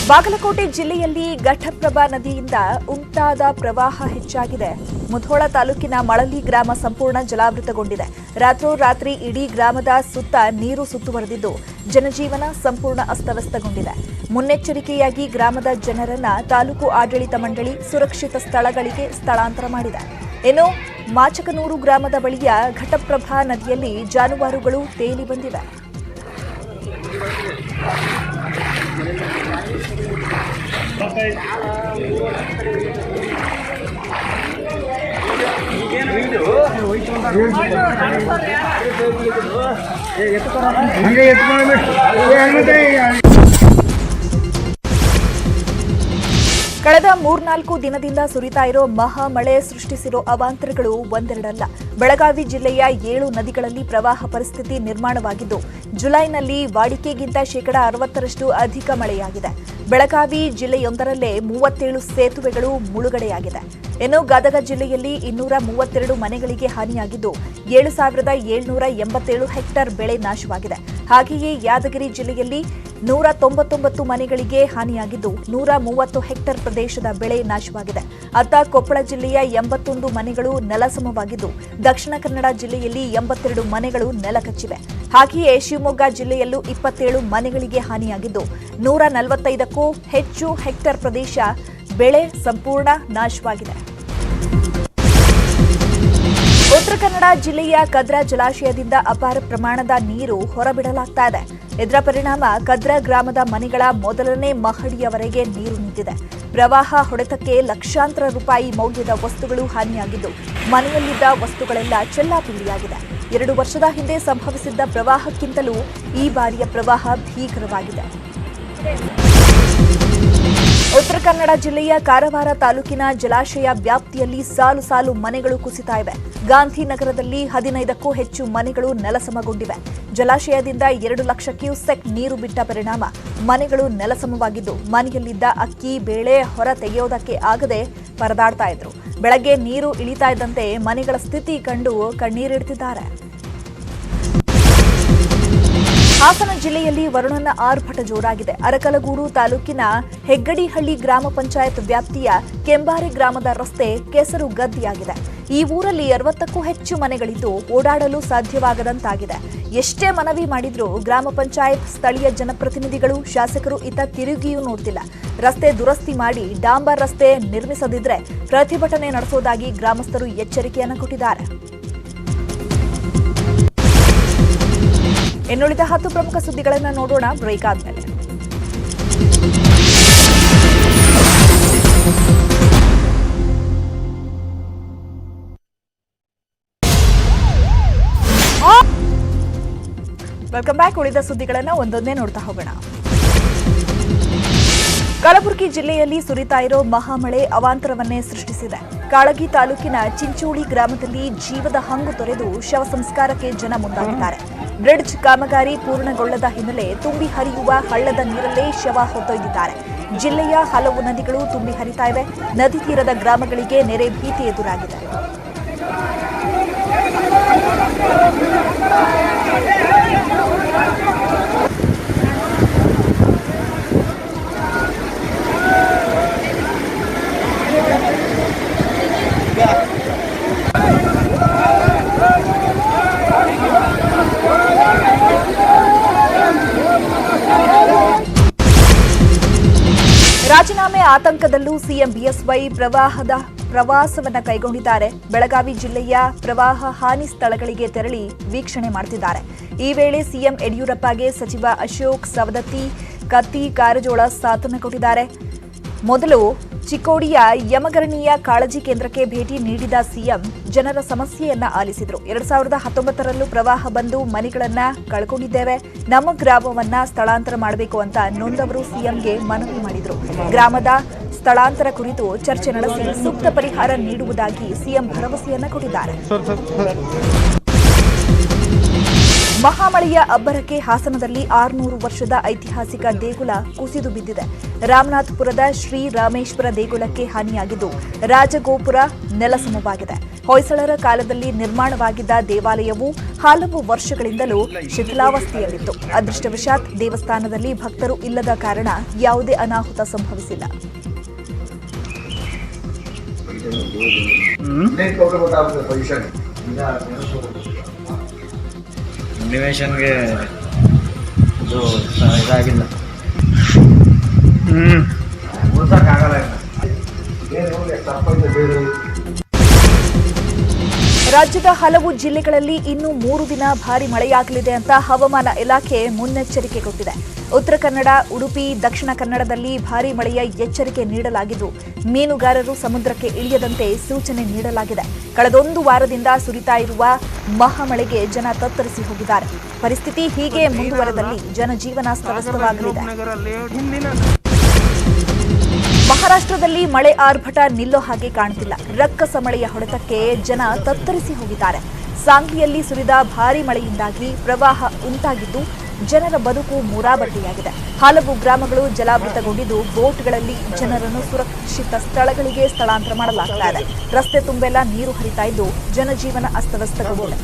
ಬಾಗಲಕೋಟೆ ಜಿಲ್ಲೆಯಲ್ಲಿ ಘಟಪ್ರಭಾ ನದಿಯಿಂದ ಉಂಟಾದ ಪ್ರವಾಹ ಹೆಚ್ಚಾಗಿದೆ. ಮುಧೋಳ ತಾಲೂಕಿನ ಮಳಲಿ ಗ್ರಾಮ ಸಂಪೂರ್ಣ ಜಲಾವೃತಗೊಂಡಿದೆ. ರಾತ್ರೋರಾತ್ರಿ ಇಡೀ ಗ್ರಾಮದ ಸುತ್ತ ನೀರು ಸುತ್ತುವರೆದಿದ್ದು ಜನಜೀವನ ಸಂಪೂರ್ಣ ಅಸ್ತವ್ಯಸ್ತಗೊಂಡಿದೆ. ಮುನ್ನೆಚ್ಚರಿಕೆಯಾಗಿ ಗ್ರಾಮದ ಜನರನ್ನ ತಾಲೂಕು ಆಡಳಿತ ಮಂಡಳಿ ಸುರಕ್ಷಿತ ಸ್ಥಳಗಳಿಗೆ ಸ್ಥಳಾಂತರ ಮಾಡಿದೆ. ಇನ್ನು ಮಾಚಕನೂರು ಗ್ರಾಮದ ಬಳಿಯ ಘಟಪ್ರಭಾ ನದಿಯಲ್ಲಿ ಜಾನುವಾರುಗಳು ತೇಲಿ ಬಂದಿವೆ. ಕಳೆದ 3-4 ದಿನದಿಂದ ಸುರಿತಾ ಇರೋ ಮಹಾ ಮಳೆ ಸೃಷ್ಟಿಸಿರೋ ಅವಾಂತರಗಳು ಒಂದೆರಡಲ್ಲ. ಬೆಳಗಾವಿ ಜಿಲ್ಲೆಯ 7 ನದಿಗಳಲ್ಲಿ ಪ್ರವಾಹ ಪರಿಸ್ಥಿತಿ ನಿರ್ಮಾಣವಾಗಿದ್ದು, ಜುಲೈನಲ್ಲಿ ವಾಡಿಕೆಗಿಂತ 60% ಅಧಿಕ ಮಳೆಯಾಗಿದೆ. ಬೆಳಗಾವಿ ಜಿಲ್ಲೆಯೊಂದರಲ್ಲೇ 37 ಸೇತುವೆಗಳು ಮುಳುಗಡೆಯಾಗಿದೆ. ಇನ್ನು ಗದಗ ಜಿಲ್ಲೆಯಲ್ಲಿ 232 ಮನೆಗಳಿಗೆ ಹಾನಿಯಾಗಿದ್ದು 7,787 ಹೆಕ್ಟೇರ್ ಬೆಳೆ ನಾಶವಾಗಿದೆ. ಹಾಗೆಯೇ ಯಾದಗಿರಿ ಜಿಲ್ಲೆಯಲ್ಲಿ 199 ಮನೆಗಳಿಗೆ ಹಾನಿಯಾಗಿದ್ದು 130 ಹೆಕ್ಟೇರ್ ಪ್ರದೇಶದ ಬೆಳೆ ನಾಶವಾಗಿದೆ. ಅತ್ತ ಕೊಪ್ಪಳ ಜಿಲ್ಲೆಯ 81 ಮನೆಗಳು ನೆಲಸಮವಾಗಿದ್ದು, ದಕ್ಷಿಣ ಕನ್ನಡ ಜಿಲ್ಲೆಯಲ್ಲಿ 82 ಮನೆಗಳು ನೆಲಕಚ್ಚಿವೆ. ಹಾಗೆಯೇ ಶಿವಮೊಗ್ಗ ಜಿಲ್ಲೆಯಲ್ಲೂ 27 ಮನೆಗಳಿಗೆ ಹಾನಿಯಾಗಿದ್ದು 145ಕ್ಕೂ ಹೆಚ್ಚು ಹೆಕ್ಟೇರ್ ಪ್ರದೇಶ ಬೆಳೆ ಸಂಪೂರ್ಣ ನಾಶವಾಗಿದೆ. ಉತ್ತರ ಕನ್ನಡ ಜಿಲ್ಲೆಯ ಕದ್ರಾ ಜಲಾಶಯದಿಂದ ಅಪಾರ ಪ್ರಮಾಣದ ನೀರು ಹೊರಬಿಡಲಾಗ್ತಾ ಇದೆ. ಇದರ ಪರಿಣಾಮ ಕದ್ರಾ ಗ್ರಾಮದ ಮನೆಗಳ ಮೊದಲನೇ ಮಹಡಿಯವರೆಗೆ ನೀರು ನಿಂತಿದೆ. ಪ್ರವಾಹ ಹೊಡೆತಕ್ಕೆ ಲಕ್ಷಾಂತರ ರೂಪಾಯಿ ಮೌಲ್ಯದ ವಸ್ತುಗಳು ಹಾನಿಯಾಗಿದ್ದು, ಮನೆಯಲ್ಲಿದ್ದ ವಸ್ತುಗಳೆಲ್ಲ ಚೆಲ್ಲಾಪಿಲ್ಲಿಯಾಗಿದೆ. 2 ವರ್ಷದ ಹಿಂದೆ ಸಂಭವಿಸಿದ್ದ ಪ್ರವಾಹಕ್ಕಿಂತಲೂ ಈ ಬಾರಿಯ ಪ್ರವಾಹ ಭೀಕರವಾಗಿದೆ. ಉತ್ತರ ಕನ್ನಡ ಜಿಲ್ಲೆಯ ಕಾರವಾರ ತಾಲೂಕಿನ ಜಲಾಶಯ ವ್ಯಾಪ್ತಿಯಲ್ಲಿ ಸಾಲು ಸಾಲು ಮನೆಗಳು ಕುಸಿತಾ ಇವೆ. ಗಾಂಧಿನಗರದಲ್ಲಿ 15ಕ್ಕೂ ಹೆಚ್ಚು ಮನೆಗಳು ನೆಲಸಮಗೊಂಡಿವೆ. ಜಲಾಶಯದಿಂದ 2 ಲಕ್ಷ ಕ್ಯೂಸೆಕ್ ನೀರು ಬಿಟ್ಟ ಪರಿಣಾಮ ಮನೆಗಳು ನೆಲಸಮವಾಗಿದ್ದು, ಮನೆಯಲ್ಲಿದ್ದ ಅಕ್ಕಿ ಬೇಳೆ ಹೊರ ತೆಗೆಯೋದಕ್ಕೆ ಆಗದೆ ಪರದಾಡ್ತಾ ಇದ್ರು. ಬೆಳಗ್ಗೆ ನೀರು ಇಳಿತಾ ಇದ್ದಂತೆ ಮನೆಗಳ ಸ್ಥಿತಿ ಕಂಡು ಕಣ್ಣೀರಿಡ್ತಿದ್ದಾರೆ. ಹಾಸನ ಜಿಲ್ಲೆಯಲ್ಲಿ ವರುಣನ ಆರ್ಭಟ ಜೋರಾಗಿದೆ. ಅರಕಲಗೂಡು ತಾಲೂಕಿನ ಹೆಗ್ಗಡಿಹಳ್ಳಿ ಗ್ರಾಮ ಪಂಚಾಯತ್ ವ್ಯಾಪ್ತಿಯ ಕೆಂಬಾರೆ ಗ್ರಾಮದ ರಸ್ತೆ ಕೆಸರು ಗದ್ದಿಯಾಗಿದೆ. ಈ ಊರಲ್ಲಿ 60ಕ್ಕೂ ಹೆಚ್ಚು ಮನೆಗಳಿದ್ದು ಓಡಾಡಲು ಸಾಧ್ಯವಾಗದಂತಾಗಿದೆ. ಎಷ್ಟೇ ಮನವಿ ಮಾಡಿದ್ರೂ ಗ್ರಾಮ ಪಂಚಾಯತ್, ಸ್ಥಳೀಯ ಜನಪ್ರತಿನಿಧಿಗಳು, ಶಾಸಕರು ಇತ್ತ ತಿರುಗಿಯೂ ನೋಡ್ತಿಲ್ಲ. ರಸ್ತೆ ದುರಸ್ತಿ ಮಾಡಿ ಡಾಂಬರ್ ರಸ್ತೆ ನಿರ್ಮಿಸದಿದ್ರೆ ಪ್ರತಿಭಟನೆ ನಡೆಸೋದಾಗಿ ಗ್ರಾಮಸ್ಥರು ಎಚ್ಚರಿಕೆಯನ್ನು ಕೊಟ್ಟಿದ್ದಾರೆ. ಇನ್ನುಳಿದ 10 ಪ್ರಮುಖ ಸುದ್ದಿಗಳನ್ನು ನೋಡೋಣ ಬ್ರೇಕ್ ಆದ್ಮೇಲೆ. Welcome back. ಉಳಿದ ಸುದ್ದಿಗಳನ್ನು ಒಂದೊಂದೇ ನೋಡ್ತಾ ಹೋಗೋಣ. ಕಲಬುರಗಿ ಜಿಲ್ಲೆಯಲ್ಲಿ ಸುರಿತಾ ಇರೋ ಮಹಾಮಳೆ ಅವಾಂತರವನ್ನೇ ಸೃಷ್ಟಿಸಿದೆ. ಕಾಳಗಿ ತಾಲೂಕಿನ ಚಿಂಚೋಳಿ ಗ್ರಾಮದಲ್ಲಿ ಜೀವದ ಹಂಗು ತೊರೆದು ಶವ ಸಂಸ್ಕಾರಕ್ಕೆ ಜನ ಮುಂದಾಗಿದ್ದಾರೆ. ಬ್ರಿಡ್ಜ್ ಕಾಮಗಾರಿ ಪೂರ್ಣಗೊಳ್ಳದ ಹಿನ್ನೆಲೆ ತುಂಬಿ ಹರಿಯುವ ಹಳ್ಳದ ನೀರಲ್ಲೇ ಶವ ಹೊತ್ತೊಯ್ದಿದ್ದಾರೆ. ಜಿಲ್ಲೆಯ ಹಲವು ನದಿಗಳು ತುಂಬಿ ಹರಿತಾ ಇವೆ. ನದಿ ತೀರದ ಗ್ರಾಮಗಳಿಗೆ ನೆರೆ ಭೀತಿ ಎದುರಾಗಿದೆ. ರಾಜೀನಾಮೆ ಆತಂಕದಲ್ಲೂ ಸಿಎಂ ಬಿಎಸ್ವೈ ಪ್ರವಾಸವನ್ನ ಕೈಗೊಂಡಿದ್ದಾರೆ. ಬೆಳಗಾವಿ ಜಿಲ್ಲೆಯ ಪ್ರವಾಹ ಹಾನಿ ಸ್ಥಳಗಳಿಗೆ ತೆರಳಿ ವೀಕ್ಷಣೆ ಮಾಡುತ್ತಿದ್ದಾರೆ. ಈ ವೇಳೆ ಸಿಎಂ ಯಡಿಯೂರಪ್ಪಗೆ ಸಚಿವ ಅಶೋಕ್ ಸವದತ್ತಿ, ಕತ್ತಿ, ಕಾರಜೋಳ ಸಾಥನ್ನ ಕೊಟ್ಟಿದ್ದಾರೆ. ಮೊದಲು ಚಿಕ್ಕೋಡಿಯ ಯಮಗರಣಿಯ ಕಾಳಜಿ ಕೇಂದ್ರಕ್ಕೆ ಭೇಟಿ ನೀಡಿದ ಸಿಎಂ ಜನರ ಸಮಸ್ಯೆಯನ್ನ ಆಲಿಸಿದರು. 2019ರಲ್ಲೂ ಪ್ರವಾಹ ಬಂದು ಮನೆಗಳನ್ನ ಕಳ್ಕೊಂಡಿದ್ದೇವೆ, ನಮ್ಮ ಗ್ರಾಮವನ್ನ ಸ್ಥಳಾಂತರ ಮಾಡಬೇಕು ಅಂತ ನೊಂದವರು ಸಿಎಂಗೆ ಮನವಿ ಮಾಡಿದರು. ಗ್ರಾಮದ ಸ್ಥಳಾಂತರ ಕುರಿತು ಚರ್ಚೆ ನಡೆಸಿ ಸೂಕ್ತ ಪರಿಹಾರ ನೀಡುವುದಾಗಿ ಸಿಎಂ ಭರವಸೆಯನ್ನ ಕೊಟ್ಟಿದ್ದಾರೆ. ಮಹಾಮಳೆಯ ಅಬ್ಬರಕ್ಕೆ ಹಾಸನದಲ್ಲಿ 600 ವರ್ಷದ ಐತಿಹಾಸಿಕ ದೇಗುಲ ಕುಸಿದು ಬಿದ್ದಿದೆ. ರಾಮನಾಥಪುರದ ಶ್ರೀ ರಾಮೇಶ್ವರ ದೇಗುಲಕ್ಕೆ ಹಾನಿಯಾಗಿದ್ದು ರಾಜಗೋಪುರ ನೆಲಸಮವಾಗಿದೆ. ಹೊಯ್ಸಳರ ಕಾಲದಲ್ಲಿ ನಿರ್ಮಾಣವಾಗಿದ್ದ ದೇವಾಲಯವು ಹಲವು ವರ್ಷಗಳಿಂದಲೂ ಶಿಥಿಲಾವಸ್ಥೆಯಲ್ಲಿತ್ತು. ಅದೃಷ್ಟವಶಾತ್ ದೇವಸ್ಥಾನದಲ್ಲಿ ಭಕ್ತರು ಇಲ್ಲದ ಕಾರಣ ಯಾವುದೇ ಅನಾಹುತ ಸಂಭವಿಸಿಲ್ಲ. ನಿವೇಶನ್ಗೆ ಇದು ಇದಾಗಿಲ್ಲ. ರಾಜ್ಯದ ಹಲವು ಜಿಲ್ಲೆಗಳಲ್ಲಿ ಇನ್ನು 3 ದಿನ ಭಾರಿ ಮಳೆಯಾಗಲಿದೆ ಅಂತ ಹವಾಮಾನ ಇಲಾಖೆ ಮುನ್ನೆಚ್ಚರಿಕೆ ಕೊಟ್ಟಿದೆ. ಉತ್ತರ ಕನ್ನಡ, ಉಡುಪಿ, ದಕ್ಷಿಣ ಕನ್ನಡದಲ್ಲಿ ಭಾರೀ ಮಳೆಯ ಎಚ್ಚರಿಕೆ ನೀಡಲಾಗಿದ್ದು ಮೀನುಗಾರರು ಸಮುದ್ರಕ್ಕೆ ಇಳಿಯದಂತೆ ಸೂಚನೆ ನೀಡಲಾಗಿದೆ. ಕಳೆದೊಂದು ವಾರದಿಂದ ಸುರಿತಾ ಇರುವ ಮಹಾಮಳೆಗೆ ಜನ ತತ್ತರಿಸಿ ಹೋಗಿದ್ದಾರೆ. ಪರಿಸ್ಥಿತಿ ಹೀಗೆ ಮುಂದುವರೆದಲ್ಲಿ ಜನಜೀವನ ಅಸ್ತವ್ಯಸ್ತವಾಗಲಿದೆ. ಮಹಾರಾಷ್ಟ್ರದಲ್ಲಿ ಮಳೆ ಆರ್ಭಟ ನಿಲ್ಲೋ ಹಾಗೆ ಕಾಣುತ್ತಿಲ್ಲ. ರಕ್ಕಸ ಮಳೆಯ ಹೊಡೆತಕ್ಕೆ ಜನ ತತ್ತರಿಸಿ ಹೋಗಿದ್ದಾರೆ. ಸಾಂಗ್ಲಿಯಲ್ಲಿ ಸುರಿದ ಭಾರೀ ಮಳೆಯಿಂದಾಗಿ ಪ್ರವಾಹ ಉಂಟಾಗಿದ್ದು ಜನರ ಬದುಕು ಮೂರಾಬಟ್ಟಿಯಾಗಿದೆ. ಹಲವು ಗ್ರಾಮಗಳು ಜಲಾವೃತಗೊಂಡಿದ್ದು ಬೋಟ್ಗಳಲ್ಲಿ ಜನರನ್ನು ಸುರಕ್ಷಿತ ಸ್ಥಳಗಳಿಗೆ ಸ್ಥಳಾಂತರ ಮಾಡಲಾಗ್ತಾ ಇದೆ. ರಸ್ತೆ ತುಂಬೆಲ್ಲ ನೀರು ಹರಿತಾ ಇದ್ದು ಜನಜೀವನ ಅಸ್ತವ್ಯಸ್ತಗೊಂಡಿದೆ.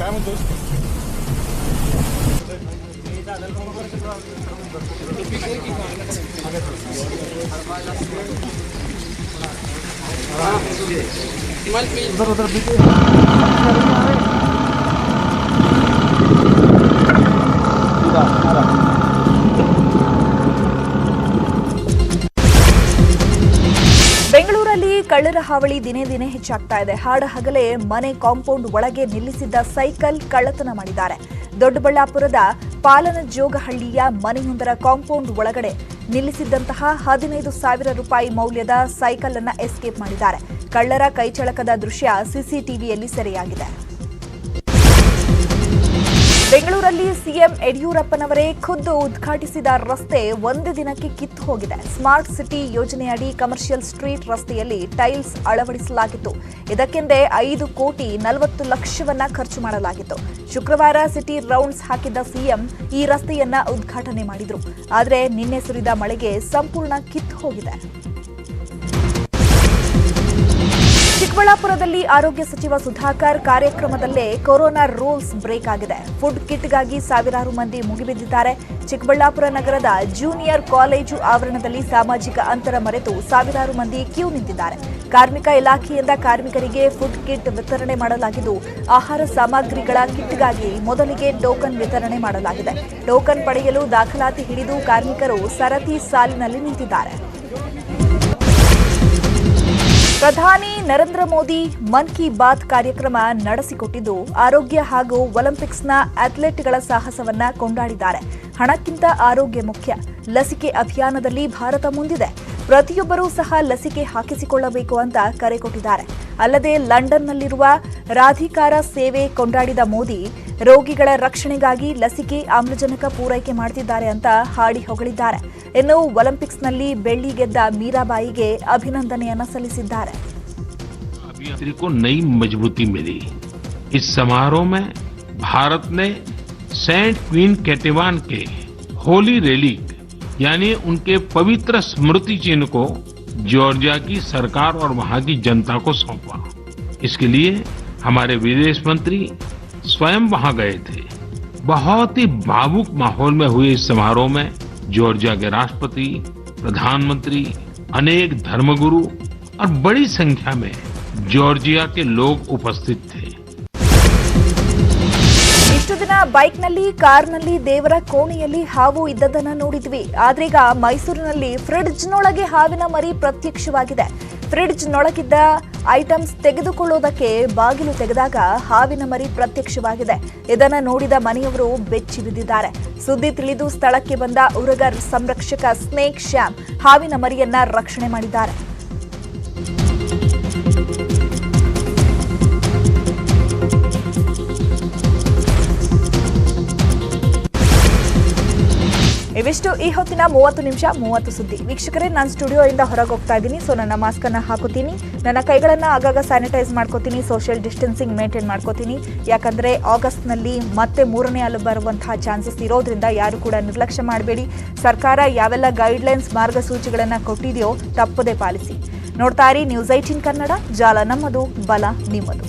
ಬೆಂಗಳೂರಲ್ಲಿ ಕಳ್ಳರ ಹಾವಳಿ ದಿನೇ ದಿನೇ ಹೆಚ್ಚಾಗ್ತಾ ಇದೆ. ಹಾಡಹಗಲೇ ಮನೆ ಕಾಂಪೌಂಡ್ ಒಳಗೆ ನಿಲ್ಲಿಸಿದ್ದ ಸೈಕಲ್ ಕಳ್ಳತನ ಮಾಡಿದ್ದಾರೆ. ದೊಡ್ಡಬಳ್ಳಾಪುರದ ಪಾಲನಜೋಗಹಳ್ಳಿಯ ಮನೆಯೊಂದರ ಕಾಂಪೌಂಡ್ ಒಳಗಡೆ ನಿಲ್ಲಿಸಿದ್ದಂತಹ 15,000 ರೂಪಾಯಿ ಮೌಲ್ಯದ ಸೈಕಲ್ ಅನ್ನು ಎಸ್ಕೇಪ್ ಮಾಡಿದ್ದಾರೆ. ಕಳ್ಳರ ಕೈಚಳಕದ ದೃಶ್ಯ ಸಿಸಿಟಿವಿಯಲ್ಲಿ ಸೆರೆಯಾಗಿದೆ. ಬೆಂಗಳೂರಲ್ಲಿ ಸಿಎಂ ಯಡಿಯೂರಪ್ಪನವರೇ ಖುದ್ದು ಉದ್ಘಾಟಿಸಿದ ರಸ್ತೆ ಒಂದು ದಿನಕ್ಕೆ ಕಿತ್ತು ಹೋಗಿದೆ. ಸ್ಮಾರ್ಟ್ ಸಿಟಿ ಯೋಜನೆಯಡಿ ಕಮರ್ಷಿಯಲ್ ಸ್ಟ್ರೀಟ್ ರಸ್ತೆಯಲ್ಲಿ ಟೈಲ್ಸ್ ಅಳವಡಿಸಲಾಗಿತ್ತು. ಇದಕ್ಕೆಂದೇ 5 ಕೋಟಿ 40 ಲಕ್ಷವನ್ನ ಖರ್ಚು ಮಾಡಲಾಗಿತ್ತು. ಶುಕ್ರವಾರ ಸಿಟಿ ರೌಂಡ್ಸ್ ಹಾಕಿದ್ದ ಸಿಎಂ ಈ ರಸ್ತೆಯನ್ನ ಉದ್ಘಾಟನೆ ಮಾಡಿದ್ರು. ಆದರೆ ನಿನ್ನೆ ಸುರಿದ ಮಳೆಗೆ ಸಂಪೂರ್ಣ ಕಿತ್ತು ಹೋಗಿದೆ. ಚಿಕ್ಕಬಳ್ಳಾಪುರದಲ್ಲಿ ಆರೋಗ್ಯ ಸಚಿವ ಸುಧಾಕರ್ ಕಾರ್ಯಕ್ರಮದಲ್ಲೇ ಕೊರೋನಾ ರೂಲ್ಸ್ ಬ್ರೇಕ್ ಆಗಿದೆ. ಫುಡ್ ಕಿಟ್ಗಾಗಿ ಸಾವಿರಾರು ಮಂದಿ ಮುಗಿಬಿದ್ದಿದ್ದಾರೆ. ಚಿಕ್ಕಬಳ್ಳಾಪುರ ನಗರದ ಜೂನಿಯರ್ ಕಾಲೇಜು ಆವರಣದಲ್ಲಿ ಸಾಮಾಜಿಕ ಅಂತರ ಮರೆತು ಸಾವಿರಾರು ಮಂದಿ ಕ್ಯೂ ನಿಂತಿದ್ದಾರೆ. ಕಾರ್ಮಿಕ ಇಲಾಖೆಯಿಂದ ಕಾರ್ಮಿಕರಿಗೆ ಫುಡ್ ಕಿಟ್ ವಿತರಣೆ ಮಾಡಲಾಗಿದ್ದು, ಆಹಾರ ಸಾಮಗ್ರಿಗಳ ಕಿಟ್ಗಾಗಿ ಮೊದಲಿಗೆ ಟೋಕನ್ ವಿತರಣೆ ಮಾಡಲಾಗಿದೆ. ಟೋಕನ್ ಪಡೆಯಲು ದಾಖಲಾತಿ ಹಿಡಿದು ಕಾರ್ಮಿಕರು ಸರತಿ ಸಾಲಿನಲ್ಲಿ ನಿಂತಿದ್ದಾರೆ. ಪ್ರಧಾನಿ ನರೇಂದ್ರ ಮೋದಿ ಮನ್ ಕಿ ಬಾತ್ ಕಾರ್ಯಕ್ರಮ ನಡೆಸಿಕೊಟ್ಟಿದ್ದು ಆರೋಗ್ಯ ಹಾಗೂ ಒಲಿಂಪಿಕ್ಸ್ನ ಅಥ್ಲೆಟ್ಗಳ ಸಾಹಸವನ್ನ ಕೊಂಡಾಡಿದ್ದಾರೆ. ಹಣಕ್ಕಿಂತ ಆರೋಗ್ಯ ಮುಖ್ಯ. ಲಸಿಕೆ ಅಭಿಯಾನದಲ್ಲಿ ಭಾರತ ಮುಂದಿದೆ. ಪ್ರತಿಯೊಬ್ಬರೂ ಸಹ ಲಸಿಕೆ ಹಾಕಿಸಿಕೊಳ್ಳಬೇಕು ಅಂತ ಕರೆ ಕೊಟ್ಟಿದ್ದಾರೆ. ಅಲ್ಲದೆ ಲಂಡನ್ನಲ್ಲಿರುವ ರಾಧಿಕಾರ ಸೇವೆ ಕೊಂಡಾಡಿದ ಮೋದಿ ರೋಗಿಗಳ ರಕ್ಷಣೆಗಾಗಿ ಲಸಿಕೆ ಆಮ್ಲಜನಕ ಪೂರೈಕೆ ಮಾಡುತ್ತಿದ್ದಾರೆ ಅಂತ ಹಾಡಿ ಹೊಗಳಿದ್ದಾರೆ. ಇನ್ನು ಒಲಿಂಪಿಕ್ಸ್ನಲ್ಲಿ ಬೆಳ್ಳಿ ಗೆದ್ದ ಮೀರಾಬಾಯಿಗೆ ಅಭಿನಂದನೆಯನ್ನ ಸಲ್ಲಿಸಿದ್ದಾರೆ. को नई मजबूती मिली. इस समारोह में भारत ने सेंट क्वीन केटेवान के होली रेलिक यानी उनके पवित्र स्मृति चिन्ह को जॉर्जिया की सरकार और वहां की जनता को सौंपा. इसके लिए हमारे विदेश मंत्री स्वयं वहां गए थे. बहुत ही भावुक माहौल में हुए इस समारोह में जॉर्जिया के राष्ट्रपति, प्रधानमंत्री, अनेक धर्मगुरु और बड़ी संख्या में जॉर्जिया के लोग उपस्थित थे. ಇಷ್ಟು ದಿನ ಬೈಕ್ನಲ್ಲಿ, ಕಾರ್ನಲ್ಲಿ, ದೇವರ ಕೋಣೆಯಲ್ಲಿ ಹಾವು ಇದ್ದದನ್ನ ನೋಡಿದ್ವಿ. ಆದ್ರೀಗ ಮೈಸೂರಿನಲ್ಲಿ ಫ್ರಿಡ್ಜ್ನೊಳಗೆ ಹಾವಿನ ಮರಿ ಪ್ರತ್ಯಕ್ಷವಾಗಿದೆ. ಫ್ರಿಡ್ಜ್ನೊಳಗಿದ್ದ ಐಟಮ್ಸ್ ತೆಗೆದುಕೊಳ್ಳೋದಕ್ಕೆ ಬಾಗಿಲು ತೆಗೆದಾಗ ಹಾವಿನ ಮರಿ ಪ್ರತ್ಯಕ್ಷವಾಗಿದೆ. ಇದನ್ನ ನೋಡಿದ ಮನೆಯವರು ಬೆಚ್ಚಿ ಬಿದ್ದಿದ್ದಾರೆ. ಸುದ್ದಿ ತಿಳಿದು ಸ್ಥಳಕ್ಕೆ ಬಂದ ಉರಗ ಸಂರಕ್ಷಕ ಸ್ನೇಕ್ ಶ್ಯಾಮ್ ಹಾವಿನ ಮರಿಯನ್ನ ರಕ್ಷಣೆ ಮಾಡಿದ್ದಾರೆ. ಇವಿಷ್ಟು ಈ ಹೊತ್ತಿನ 30 ನಿಮಿಷ 30 ಸುದ್ದಿ. ವೀಕ್ಷಕರೇ, ನಾನು ಸ್ಟುಡಿಯೋಯಿಂದ ಹೊರಗೆ ಹೋಗ್ತಾ ಇದ್ದೀನಿ. ಸೊ ನನ್ನ ಮಾಸ್ಕ್ ಅನ್ನ ಹಾಕೋತೀನಿ, ನನ್ನ ಕೈಗಳನ್ನ ಆಗಾಗ ಸ್ಯಾನಿಟೈಸ್ ಮಾಡ್ಕೋತೀನಿ, ಸೋಷಿಯಲ್ ಡಿಸ್ಟೆನ್ಸಿಂಗ್ ಮೇಂಟೈನ್ ಮಾಡ್ಕೋತೀನಿ. ಯಾಕಂದ್ರೆ ಆಗಸ್ಟ್ನಲ್ಲಿ ಮತ್ತೆ 3ನೇ ಅಲೆ ಬರುವಂತಹ ಚಾನ್ಸಸ್ ಇರೋದ್ರಿಂದ ಯಾರು ಕೂಡ ನಿರ್ಲಕ್ಷ್ಯ ಮಾಡಬೇಡಿ. ಸರ್ಕಾರ ಯಾವೆಲ್ಲ ಗೈಡ್ಲೈನ್ಸ್ ಮಾರ್ಗಸೂಚಿಗಳನ್ನ ಕೊಟ್ಟಿದೆಯೋ ತಪ್ಪದೇ ಪಾಲಿಸಿ. ನೋಡ್ತಾ ಇರಿ ನ್ಯೂಸ್ 18 ಕನ್ನಡ. ಜಾಲ ನಮ್ಮದು, ಬಲ ನಿಮ್ಮದು.